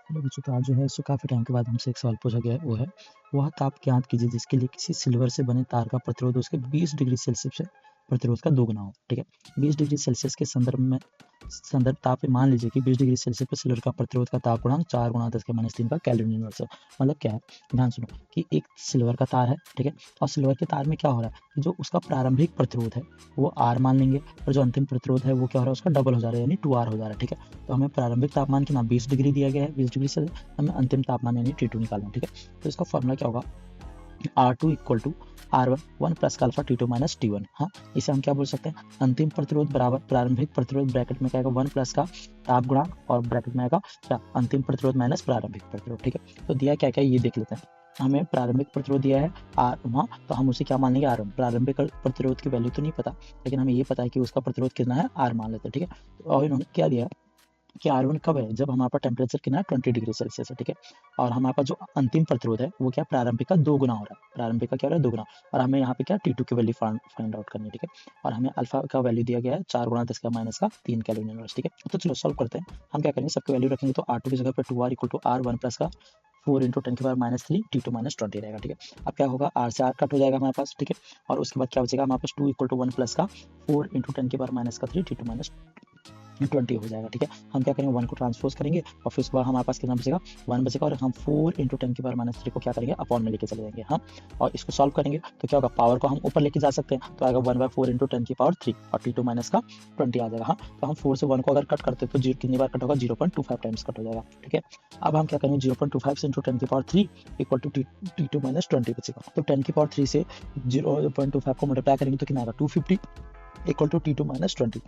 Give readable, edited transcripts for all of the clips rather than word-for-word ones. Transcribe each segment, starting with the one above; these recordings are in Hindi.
हेलो बच्चों, तो आज जो है सो काफ़ी टाइम के बाद हमसे एक सवाल पूछा गया है। वो है, वह ताप ज्ञात कीजिए जिसके लिए किसी सिल्वर से बने तार का प्रतिरोध उसके 20 डिग्री सेल्सियस से प्रतिरोध का दोगुना हो। ठीक है, 20 डिग्री सेल्सियस के संदर्भ ताप पे मान लीजिए कि 20 डिग्री सेल्सियस पर सिल्वर का प्रतिरोध का ताप गुणांक 4 गुणा 10⁻³ का केल्विन इनवर्स है। मतलब क्या है, ध्यान सुनो कि एक सिल्वर का तार है, ठीक है, और सिल्वर के तार में क्या हो रहा है कि जो उसका प्रारंभिक प्रतिरोध है वो R मान लेंगे, और जो अंतिम प्रतिरोध है वो क्या हो रहा है, उसका डबल हो जा रहा है, यानी 2R हो जा रहा है। ठीक है, तो हमें प्रारंभिक तापमान कितना 20 डिग्री दिया गया है, 20 डिग्री से हमें अंतिम तापमान यानी T2 निकालना है। ठीक है, तो इसका फॉर्मूला क्या होगा, R2 equal to R1 1 plus alpha T2 minus T1। हाँ, इसे हम क्या बोल सकते हैं, अंतिम प्रतिरोध बराबर प्रारंभिक प्रतिरोध, ब्रैकेट में क्या आएगा 1 प्लस का ताप गुणांक, और ब्रैकेट में आएगा क्या, अंतिम प्रतिरोध माइनस प्रारंभिक प्रतिरोध। ठीक है, तो दिया क्या क्या ये देख लेते हैं। हमें प्रारंभिक प्रतिरोध दिया है आर, हाँ, तो हम उसे क्या मान लेंगे, R1। प्रारंभिक प्रतिरोध की वैल्यू तो नहीं पता, लेकिन हमें ये पता है कि उसका प्रतिरोध कितना है, R मान लेते हैं। ठीक है, और इन्होंने क्या दिया है कि R1 कब है, जब हमारे पास टेम्परेचर कितना है 20 डिग्री सेल्सियस है। ठीक है, और हमारे पास जो अंतिम प्रतिरोध है वो क्या, प्रारंभिक का 2 गुना हो रहा है, प्रारंभिक का क्या हो रहा है 2 गुना, और हमें यहाँ पे क्या T2 की वैल्यू फाइंड आउट करनी है। ठीक है, और हमें अल्फा का वैल्यू दिया गया है 4 गुणा 10⁻³ केल्विन इनवर्स। ठीक है, तो चलो सॉल्व करते हैं। हम क्या करेंगे, सबकी वैल्यू रखेंगे, तो R2 की जगह पर 2R equal to R1 plus का 4 इंटू 10⁻³ T2 माइनस 20 रहेगा। ठीक है, अब क्या होगा, R से R कट हो जाएगा हमारे पास। ठीक है, और उसके बाद क्या बचेगा हमारे पास 2 इक्वल टू 1 प्लस का 4 इंटू 10⁻³ T2 माइनस 20 हो जाएगा। ठीक है, हम क्या करेंगे, 1 को ट्रांसपोज करेंगे, और फिर उसके बाद हमारे पास कितना बचेगा, 1 बचेगा, और हम 4 इंटू 10⁻³ को क्या करेंगे, अपॉन में लेके चले जाएंगे। हम और इसको सॉल्व करेंगे तो क्या होगा, पावर को हम ऊपर लेके जा सकते हैं, तो आएगा 1/4 इंटू 10⁻³ और T2 माइनस का 20 आ जाएगा। हाँ, तो हम 4 से 1 को अगर कट करते हैं तो जीरो कितनी बार कट होगा, 0.25 टाइम्स कट हो जाएगा। ठीक है, अब हम क्या करेंगे, 0.25 into 10⁻³ equal to T2 minus 20 बचेगा, तो 10⁻³ से 0.25 को मल्टीप्लाई करेंगे तो कितना आएगा, 250 इक्वल टू T2 माइनस 20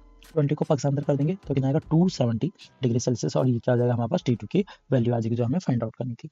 को पक्ष अंदर कर देंगे तो कितना आएगा 270 डिग्री सेल्सियस, और ये क्या आ जाएगा हमारे पास T2 की वैल्यू आ जाएगी जो हमें फाइंड आउट करनी थी।